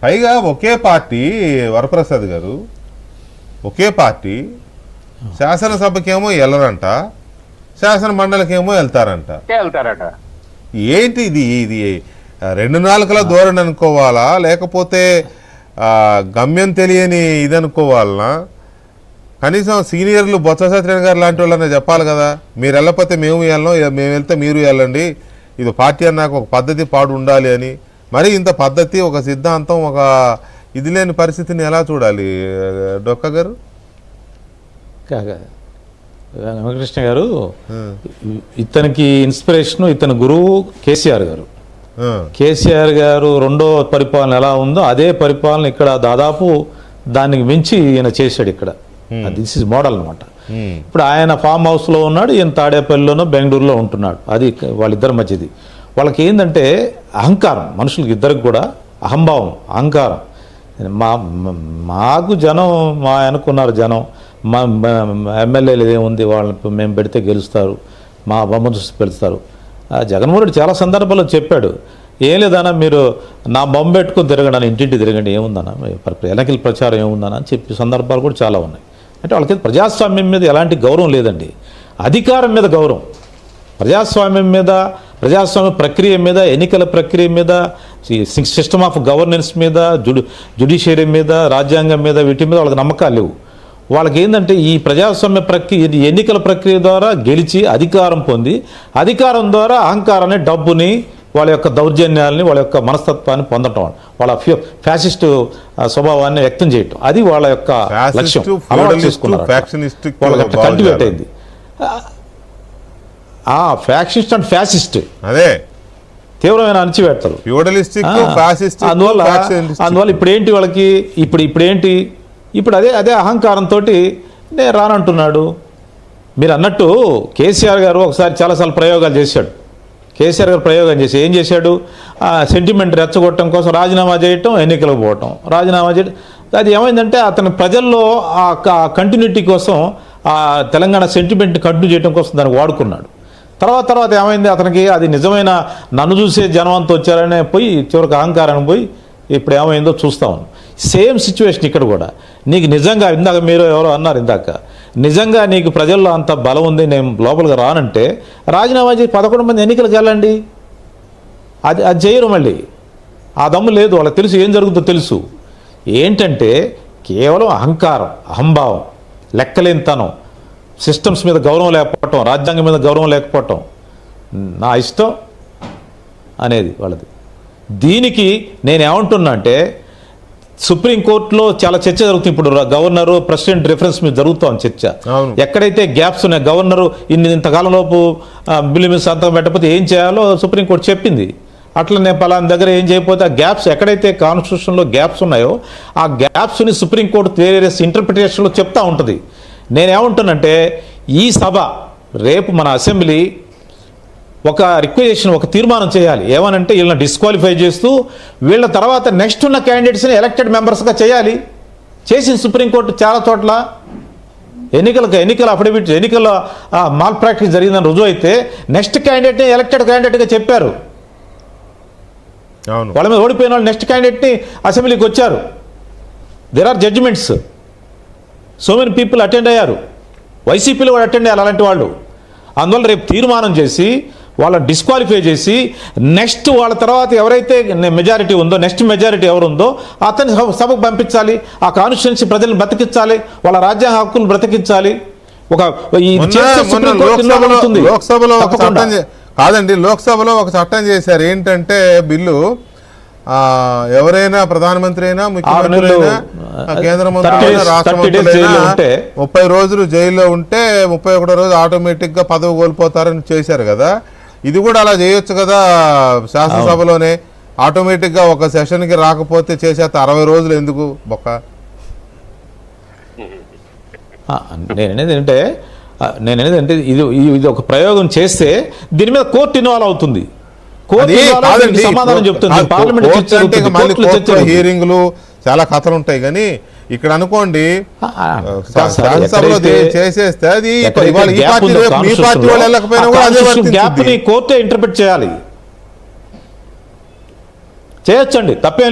పైగా ఒకే పార్టీ వరప్రసాద్ గారు, ఒకే పార్టీ శాసనసభకేమో వెళ్ళరంట, శాసన మండలికేమో వెళ్తారట. ఏంటి ఇది? ఇది 2 నాలుకల ధోరణి అనుకోవాలా, లేకపోతే గమ్యం తెలియని ఇది అనుకోవాలనా? కనీసం సీనియర్లు బొత్స సత్యనారాయణ గారు లాంటి వాళ్ళనే చెప్పాలి కదా, మీరు వెళ్ళకపోతే మేము వెళ్ళం, మేము వెళ్తే మీరు వెళ్ళండి, ఇది పార్టీ అన్నాక ఒక పద్ధతి పాడు ఉండాలి అని. మరి ఇంత పద్ధతి, ఒక సిద్ధాంతం, ఒక ఇది లేని పరిస్థితిని ఎలా చూడాలి డొక్క గారు? రామకృష్ణ గారు, ఇతనికి ఇన్స్పిరేషన్ ఇతని గురువు కేసీఆర్ గారు. కేసీఆర్ గారు రెండో పరిపాలన ఎలా ఉందో అదే పరిపాలన ఇక్కడ దాదాపు దానికి మించి ఈయన చేశాడు ఇక్కడ. దిస్ ఇస్ మోడల్ అనమాట. ఇప్పుడు ఆయన ఫామ్ హౌస్లో ఉన్నాడు, ఈయన తాడేపల్లిలోనో బెంగళూరులో ఉంటున్నాడు. అది వాళ్ళిద్దరి మధ్యది. వాళ్ళకి ఏంటంటే అహంకారం, మనుషులకి ఇద్దరికి కూడా అహంభావం, అహంకారం. మాకు జనం మా అనుకున్నారు, జనం మా ఎమ్మెల్యేలు ఏముంది, వాళ్ళని మేము పెడితే గెలుస్తారు, మా బొమ్మ చూసి పెడతారు. జగన్మోహన్ రెడ్డి చాలా సందర్భాల్లో చెప్పాడు, ఏం లేదన్నా మీరు నా బొమ్మ పెట్టుకుని తిరగండి, ఇంటింటి తిరగండి, ఏముందన్నా ఎన్నికల ప్రచారం ఏముందన్నా అని చెప్పి సందర్భాలు కూడా చాలా ఉన్నాయి. అంటే వాళ్ళకి ప్రజాస్వామ్యం మీద ఎలాంటి గౌరవం లేదండి, అధికారం మీద గౌరవం. ప్రజాస్వామ్యం మీద, ప్రజాస్వామ్య ప్రక్రియ మీద, ఎన్నికల ప్రక్రియ మీద, సిస్టమ్ ఆఫ్ గవర్నెన్స్ మీద, జ్యుడిషియరీ మీద, రాజ్యాంగం మీద, వీటి మీద వాళ్ళకి నమ్మకాలు లేవు. వాళ్ళకి ఏంటంటే ఈ ప్రజాస్వామ్య ప్రక్రియ, ఎన్నికల ప్రక్రియ ద్వారా గెలిచి అధికారం పొంది, అధికారం ద్వారా అహంకారాన్ని, డబ్బుని, వాళ్ళ యొక్క దౌర్జన్యాలని, వాళ్ళ యొక్క మనస్తత్వాన్ని పొందటం, వాళ్ళ ఫ్యాసిస్ట్ స్వభావాన్ని వ్యక్తం చేయటం, అది వాళ్ళ యొక్క లక్ష్యం. అలవాటు చేసుకున్నారు, వాళ్ళకి కల్టివేట్ అయింది. ఫ్యాక్షనిస్ట్ అండ్ ఫ్యాసిస్ట్ అదే తీవ్రమైన అణచివేస్తారు. అందువల్ల ఇప్పుడేంటి వాళ్ళకి, ఇప్పుడేంటి, ఇప్పుడు అదే అహంకారంతో నేను రానంటున్నాడు. మీరు అన్నట్టు కేసీఆర్ గారు ఒకసారి చాలాసార్లు ప్రయోగాలు చేశాడు. కేసీఆర్ గారు ప్రయోగం చేసి ఏం చేశాడు, సెంటిమెంట్ రెచ్చగొట్టడం కోసం రాజీనామా చేయటం, ఎన్నికలకు పోవటం, రాజీనామా చేయటం. అది ఏమైందంటే అతని ప్రజల్లో ఆ కంటిన్యూటీ కోసం, ఆ తెలంగాణ సెంటిమెంట్ని కంటిన్యూ చేయడం కోసం దాన్ని వాడుకున్నాడు. తర్వాత ఏమైంది, అతనికి అది నిజమైన నన్ను చూసే జనం అంతా వచ్చారనే పోయి చివరికి అహంకారాన్ని పోయి ఇప్పుడు ఏమైందో చూస్తా ఉన్నాం. సేమ్ సిచ్యువేషన్ ఇక్కడ కూడా. నీకు నిజంగా, ఇందాక మీరు ఎవరో అన్నారు ఇందాక, నిజంగా నీకు ప్రజల్లో అంత బలం ఉంది, నేను లోపలికి రానంటే రాజీనామా చేసి 11 మంది ఎన్నికలకు వెళ్ళండి. అది చేయరు. మళ్ళీ ఆ దమ్ము లేదు వాళ్ళకి, తెలుసు ఏం జరుగుతుందో తెలుసు. ఏంటంటే కేవలం అహంకారం, అహంభావం, లెక్కలేనితనం, సిస్టమ్స్ మీద గౌరవం లేకపోవటం, రాజ్యాంగం మీద గౌరవం లేకపోవటం, నా ఇష్టం అనేది వాళ్ళది. దీనికి నేనేమంటున్నా అంటే, సుప్రీంకోర్టులో చాలా చర్చ జరుగుతుంది ఇప్పుడు. గవర్నరు ప్రెసిడెంట్ రిఫరెన్స్ మీద జరుగుతాం చర్చ. ఎక్కడైతే గ్యాప్స్ ఉన్నాయి, గవర్నరు ఇంతకాలంలోపు బిల్లు మీద సంతకం పెట్టకపోతే ఏం చేయాలో సుప్రీంకోర్టు చెప్పింది. అట్లనే పలానా దగ్గర ఏం చేయకపోతే ఆ గ్యాప్స్, ఎక్కడైతే కాన్స్టిట్యూషన్లో గ్యాప్స్ ఉన్నాయో ఆ గ్యాప్స్ని సుప్రీంకోర్టు వేరియస్ ఇంటర్ప్రిటేషన్లో చెప్తా ఉంటుంది. నేనేమంటానంటే, ఈ సభ రేపు మన అసెంబ్లీ ఒక రిక్వెజేషన్, ఒక తీర్మానం చేయాలి. ఏమనంటే వీళ్ళని డిస్క్వాలిఫై చేస్తూ వీళ్ళ తర్వాత నెక్స్ట్ ఉన్న క్యాండిడేట్స్ని ఎలక్టెడ్ మెంబర్స్గా చేయాలి. చేసింది సుప్రీంకోర్టు చాలా చోట్ల. ఎన్నికల అఫిడవిట్, ఎన్నికల మాల్ ప్రాక్టీస్ జరిగిందని రుజువు అయితే నెక్స్ట్ క్యాండిడేట్ని ఎలక్టెడ్ క్యాండిడేట్గా చెప్పారు. వాళ్ళ మీద ఓడిపోయిన వాళ్ళు నెక్స్ట్ క్యాండిడేట్ని అసెంబ్లీకి వచ్చారు. There are judgements. So many people attend అయ్యారు. వైసీపీలో కూడా అటెండ్ అయ్యారు అలాంటి వాళ్ళు. అందువల్ల రేపు తీర్మానం చేసి వాళ్ళని డిస్క్వాలిఫై చేసి నెక్స్ట్ వాళ్ళ తర్వాత ఎవరైతే మెజారిటీ ఉందో, నెక్స్ట్ మెజారిటీ ఎవరు ఉందో అతని సభకు పంపించాలి. ఆ కాన్స్టిట్యుయెన్సీ ప్రజలను బ్రతికించాలి, వాళ్ళ రాజ్యాంగ హక్కులు బ్రతికించాలి. లోక్సభలో ఒక చట్టం చేశారు. ఏంటంటే బిల్లు, ఎవరైనా ప్రధానమంత్రి అయినా, ముఖ్యమంత్రి అయినా, కేంద్ర మంత్రి అయినా, రాష్ట్ర మంత్రులు అయినా 30 రోజులు జైల్లో ఉంటే 31వ రోజు ఆటోమేటిక్ గా పదవి కోల్పోతారని చేశారు కదా. ఇది కూడా అలా చేయొచ్చు కదా శాసనసభలోనే. ఆటోమేటిక్ గా ఒక సెషన్ కి రాకపోతే చేసేంత 60 రోజులు ఎందుకు బొక్క? నేనేది అంటే ఇది ఒక ప్రయోగం చేస్తే దీని మీద కోర్టు ఇన్వాల్వ్ అవుతుంది. సమాధానం చెప్తుంది. హీరింగ్లు చాలా కథలు ఉంటాయి. కానీ ఇక్కడ అనుకోండి శాసనసభలో చేసేస్తే అది మీ పార్టీ వాళ్ళు వెళ్ళకపోయినా కూడా అదే కోర్టే ఇంటర్ప్రిట్ చేయాలి. చేయొచ్చండి, తప్పేం లేదు.